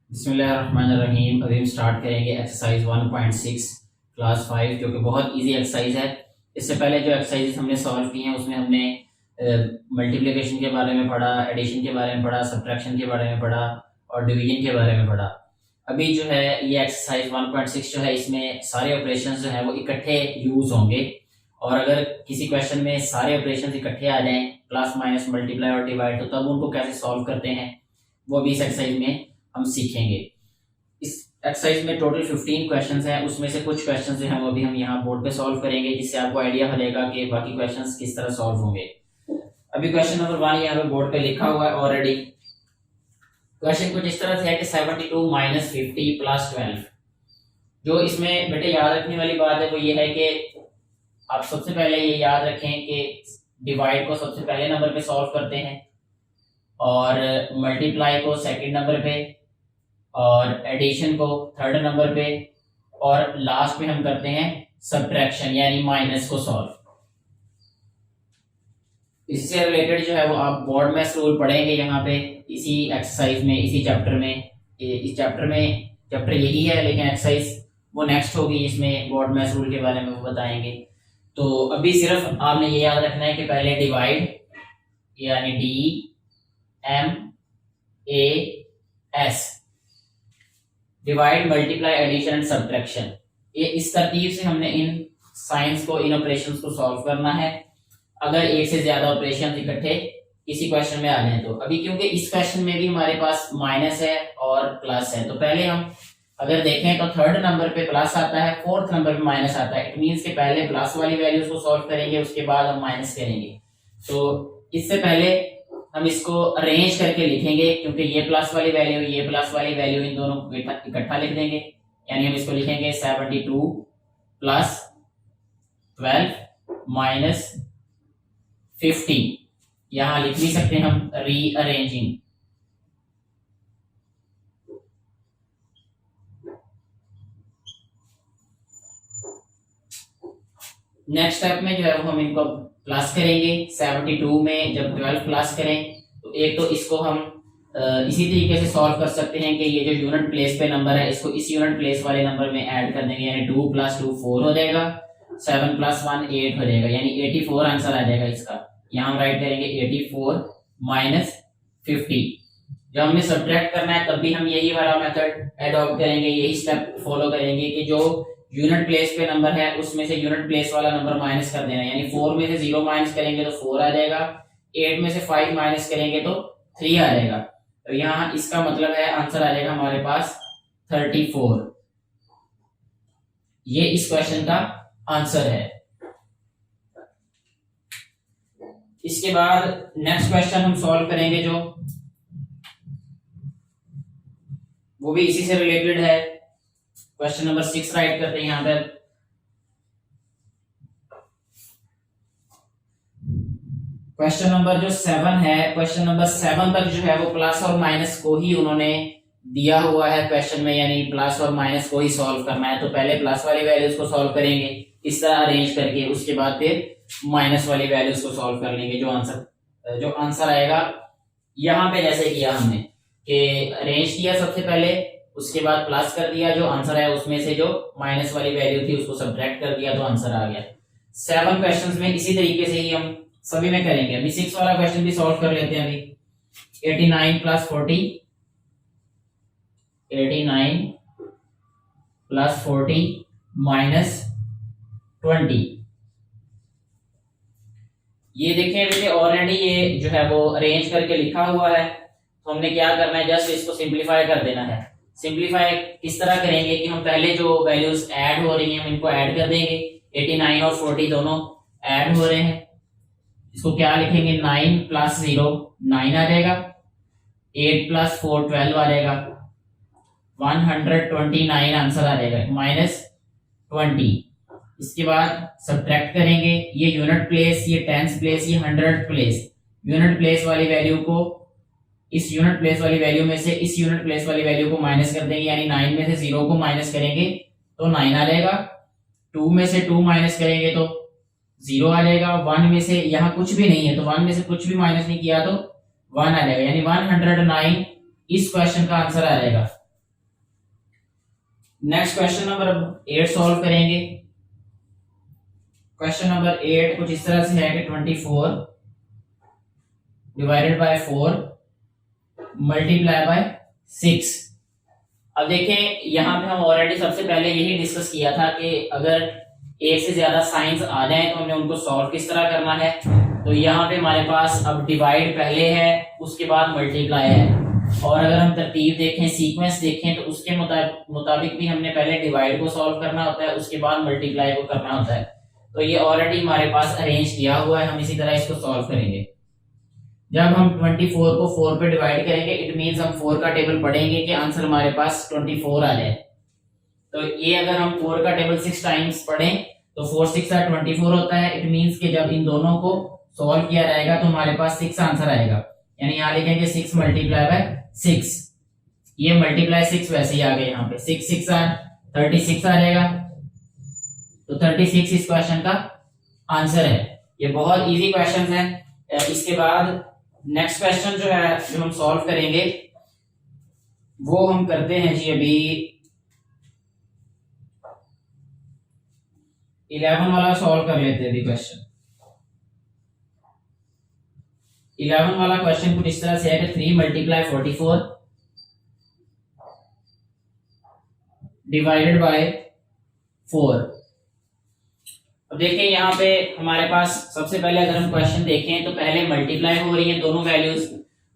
बिस्मिल्लाहिर्रहमानिर्रहीम। अभी हम स्टार्ट करेंगे एक्सरसाइज 1.6 क्लास 5, जो कि बहुत इजी एक्सरसाइज है। इससे पहले जो एक्सरसाइजेस हमने सॉल्व की हैं उसमें हमने मल्टीप्लिकेशन के बारे में पढ़ा, एडिशन के बारे में पढ़ा, सब्ट्रैक्शन के बारे में पढ़ा और डिवीजन के बारे में पढ़ा। अभी जो है ये एक्सरसाइज 1.6 जो है, इसमें सारे ऑपरेशंस जो है वो इकट्ठे यूज होंगे। और अगर किसी क्वेश्चन में सारे ऑपरेशंस इकट्ठे आ जाएं, प्लस माइनस मल्टीप्लाई और डिवाइड, तो तब उनको कैसे सॉल्व करते हैं वो भी इस एक्सरसाइज में हम सीखेंगे। इस एक्सरसाइज में टोटल 15 क्वेश्चंस हैं, उसमें से कुछ क्वेश्चंस जो हैं वो अभी हम यहाँ बोर्ड पे सॉल्व करेंगे, जिससे आपको आइडिया मिलेगा कि बाकी क्वेश्चंस किस तरह सॉल्व होंगे। अभी क्वेश्चन नंबर 1 यहाँ पे बोर्ड पे लिखा हुआ है ऑलरेडी। क्वेश्चन कुछ इस तरह से है कि 72 माइनस 50 प्लस 12। जो इसमें बेटे याद रखने वाली बात है वो ये है कि आप सबसे पहले ये याद रखें कि डिवाइड को सबसे पहले नंबर पे सॉल्व करते हैं और मल्टीप्लाई को सेकंड नंबर पे और एडिशन को थर्ड नंबर पे और लास्ट में हम करते हैं सब्ट्रैक्शन यानी माइनस को सॉल्व। इससे रिलेटेड जो है वो आप बोर्ड मैथ्स रूल पढ़ेंगे यहाँ पे इसी एक्सरसाइज में, इसी चैप्टर में। इस चैप्टर यही है, लेकिन एक्सरसाइज वो नेक्स्ट होगी, इसमें बोर्ड मैथ्स रूल के बारे में वो बताएंगे। तो अभी सिर्फ आपने ये याद रखना है कि पहले डिवाइड यानी DMAS, divide multiply addition and subtraction, ये इस तरतीब से हमने इन साइंस को, इन ऑपरेशंस को सॉल्व करना है। अगर एक से ज्यादा ऑपरेशन इकट्ठे किसी क्वेश्चन में आ जाए तो अभी क्योंकि इस क्वेश्चन में भी हमारे पास माइनस है और प्लस है, तो पहले हम अगर देखें तो थर्ड नंबर पे प्लस आता है, फोर्थ नंबर पे माइनस आता है। इट मींस कि पहले प्लस वाली वैल्यूज को सॉल्व करेंगे, उसके बाद हम माइनस करेंगे। तो इससे पहले हम इसको अरेंज करके लिखेंगे, क्योंकि ये प्लस वाली वैल्यू, ये प्लस वाली वैल्यू, इन दोनों को इकट्ठा लिख देंगे। यानी हम इसको लिखेंगे 72 प्लस 12 माइनस 50। यहां लिख भी सकते हैं हम रीअरेंजिंग। नेक्स्ट स्टेप में जो है वो हम इनको प्लस करेंगे। 72 में जब 12 प्लस करें तो एक तो इसको हम इसी तरीके से सॉल्व कर सकते हैं कि ये जो यूनिट प्लेस पे नंबर है इसको इस यूनिट प्लेस वाले नंबर में ऐड कर देंगे, यानी 2 + 2 4 हो जाएगा, 7 + 1 8 हो जाएगा, यानी 84 आंसर आ जाएगा इसका। यहाँ हम राइट करेंगे 84 माइनस 50। जब हमने सब्ट्रैक्ट करना है तब भी हम यही वाला मेथड एडॉप्ट करेंगे, यही स्टेप फॉलो करेंगे कि जो यूनिट प्लेस पे नंबर है उसमें से यूनिट प्लेस वाला नंबर माइनस कर देना। यानी 4 में से 0 माइनस करेंगे तो 4 आ जाएगा, 8 में से 5 माइनस करेंगे तो 3 आ जाएगा। तो यहाँ इसका मतलब है आंसर आ जाएगा हमारे पास 34। ये इस क्वेश्चन का आंसर है। इसके बाद नेक्स्ट क्वेश्चन हम सॉल्व करेंगे जो वो भी इसी से रिलेटेड है। क्वेश्चन नंबर 6 राइट करते हैं यहां पर। क्वेश्चन नंबर जो 7 है, क्वेश्चन नंबर 7 तक जो है वो प्लस और माइनस को ही उन्होंने दिया हुआ है क्वेश्चन में, यानी प्लस और माइनस को ही सॉल्व करना है। तो पहले प्लस वाली वैल्यूज को सॉल्व करेंगे इस तरह अरेंज करके, उसके बाद फिर माइनस वाली वैल्यूज को सॉल्व कर लेंगे। जो आंसर आएगा यहाँ पे जैसे किया हमने कि अरेंज किया सबसे पहले, उसके बाद प्लस कर दिया, जो आंसर है उसमें से जो माइनस वाली वैल्यू थी उसको सब्ट्रैक्ट कर दिया तो आंसर आ गया। 7 क्वेश्चंस में इसी तरीके से ही हम सभी में करेंगे। अभी 6 वाला क्वेश्चन भी सॉल्व कर लेते हैं। अभी 89 + 40, 89 + 40 माइनस 20। ये देखें बेटे ऑलरेडी ये जो है वो अरेंज करके लिखा हुआ है, तो हमने क्या करना है, जस्ट इसको सिंपलीफाई कर देना है। सिंपलीफाई किस तरह करेंगे कि हम पहले जो वैल्यूज ऐड हो रही हैं हम इनको ऐड कर देंगे। 89 और 40 दोनों ऐड हो रहे हैं, इसको क्या लिखेंगे, 9 + 0 9 आ जाएगा, 8 + 4 12 आ जाएगा, 129 आंसर आ जाएगा, माइनस 20। इसके बाद सब्ट्रैक्ट करेंगे, ये यूनिट प्लेस, ये टेंस प्लेस, ये 100 प्लेस, यूनिट प्लेस वाली वैल्यू को इस यूनिट प्लेस वाली वैल्यू में से इस यूनिट प्लेस वाली वैल्यू को माइनस कर देंगे, यानी 9 में से 0 को माइनस करेंगे तो 9 आ जाएगा, 2 में से 2 माइनस करेंगे तो 0 आ जाएगा, 1 में से यहाँ कुछ भी नहीं है तो 1 में से कुछ भी माइनस नहीं किया तो 1 आ जाएगा, यानी 109 इस क्वेश्चन का आंसर आ जाएगा। नेक्स्ट क्वेश्चन नंबर 8 सॉल्व करेंगे। क्वेश्चन नंबर 8 कुछ इस तरह से है कि 24 डिवाइडेड बाय 4 मल्टीप्लाई बाय 6। अब देखें यहाँ पे हम ऑलरेडी सबसे पहले यही डिस्कस किया था कि अगर एक से ज्यादा साइंस आ जाए तो हमने उनको सॉल्व किस तरह करना है। तो यहाँ पे हमारे पास अब डिवाइड पहले है, उसके बाद मल्टीप्लाई है, और अगर हम तरतीब देखें, सीक्वेंस देखें, तो उसके मुताबिक भी हमने पहले डिवाइड को सॉल्व करना होता है, उसके बाद मल्टीप्लाई को करना होता है। तो ये ऑलरेडी हमारे पास अरेंज किया हुआ है, हम इसी तरह इसको सॉल्व करेंगे। जब हम 24 को 4 पे डिवाइड करेंगे, इट मींस हम 4 का टेबल पढ़ेंगे कि आंसर हमारे पास 24 आ जाए। तो ये अगर हम 4 का टेबल 6 टाइम्स पढ़ें तो 4 6 24 होता है। इट मींस कि जब इन दोनों को सॉल्व किया जाएगा तो हमारे पास 6 आंसर आएगा। यानी यहाँ लिखेंगे 6 मल्टीप्लाई बाय 6। ये मल्टीप्लाई 6 वैसे ही आ गए, यहाँ पे 6 6 36 आ जाएगा। तो 36 इस क्वेश्चन का आंसर है। ये बहुत इजी क्वेश्चन है। इसके बाद नेक्स्ट क्वेश्चन जो है जो हम सॉल्व करेंगे वो हम करते हैं जी अभी 11 वाला सॉल्व कर लेते हैं। अभी क्वेश्चन 11 वाला क्वेश्चन कुछ इस तरह से है कि 3 मल्टीप्लाई 44 डिवाइडेड बाय 4। अब देखिए यहाँ पे हमारे पास सबसे पहले अगर हम क्वेश्चन देखें तो पहले मल्टीप्लाई हो रही है दोनों वैल्यूज,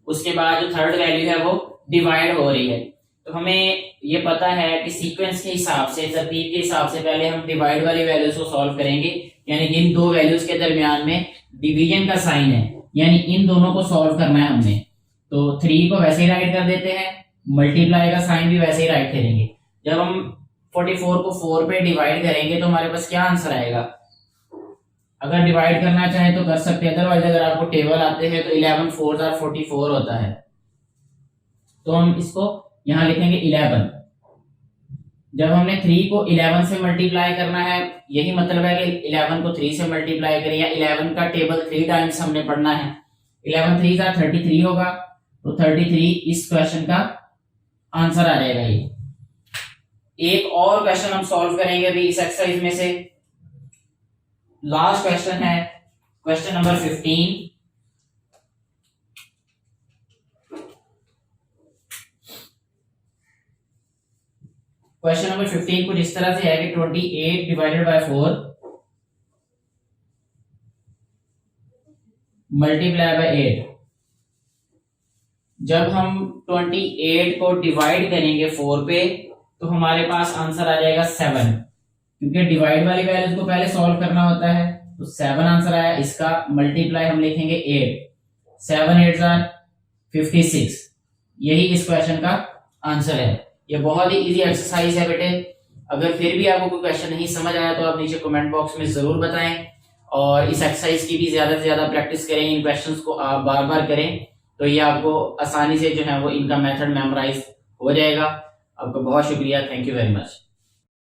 उसके बाद जो थर्ड वैल्यू है वो डिवाइड हो रही है। तो हमें ये पता है कि सीक्वेंस के हिसाब से, तरतीब के हिसाब से पहले हम डिवाइड वाली वैल्यूज को सॉल्व करेंगे, यानी इन दो वैल्यूज के दरमियान में डिवीजन का साइन है, यानी इन दोनों को सॉल्व करना है हमने। तो 3 को वैसे ही राइट कर देते हैं, मल्टीप्लाई का साइन भी वैसे ही राइट करेंगे। जब हम 44 को 4 पे डिवाइड करेंगे तो हमारे पास क्या आंसर आएगा। अगर डिवाइड करना चाहे तो कर सकते हैं, अदरवाइज अगर आपको टेबल आते हैं तो 11 4 44 होता है। तो हम इसको यहां लिखेंगे 11। जब हमने 3 को 11 से मल्टीप्लाई करना है, यही मतलब है कि 11 को 3 से मल्टीप्लाई करें, या 11 का टेबल 3 टाइम्स हमने पढ़ना है। 11 3 33 होगा, तो 33 इस क्वेश्चन का आंसर आ जाएगा। ये एक और क्वेश्चन हम सॉल्व करेंगे अभी इस एक्सरसाइज में से। लास्ट क्वेश्चन है क्वेश्चन नंबर 15। क्वेश्चन नंबर 15 कुछ इस तरह से है कि 28 डिवाइडेड बाय 4 मल्टीप्लाई बाय 8। जब हम 28 को डिवाइड करेंगे 4 पे तो हमारे पास आंसर आ जाएगा 7, क्योंकि डिवाइड वाली वैल्यूज को पहले सॉल्व करना होता है। तो 7 आंसर आया। इसका मल्टीप्लाई हम लिखेंगे 8। 7 8 56। यही इस क्वेश्चन का आंसर है। ये बहुत ही इजी एक्सरसाइज है बेटे। अगर फिर भी आपको कोई क्वेश्चन नहीं समझ आया तो आप नीचे कमेंट बॉक्स में जरूर बताएं, और इस एक्सरसाइज की भी ज्यादा से ज्यादा प्रैक्टिस करें। इन क्वेश्चंस को आप बार बार करें तो ये आपको आसानी से जो है वो इनका मेथड मेमोराइज हो जाएगा। आपका बहुत शुक्रिया। Thank you very much.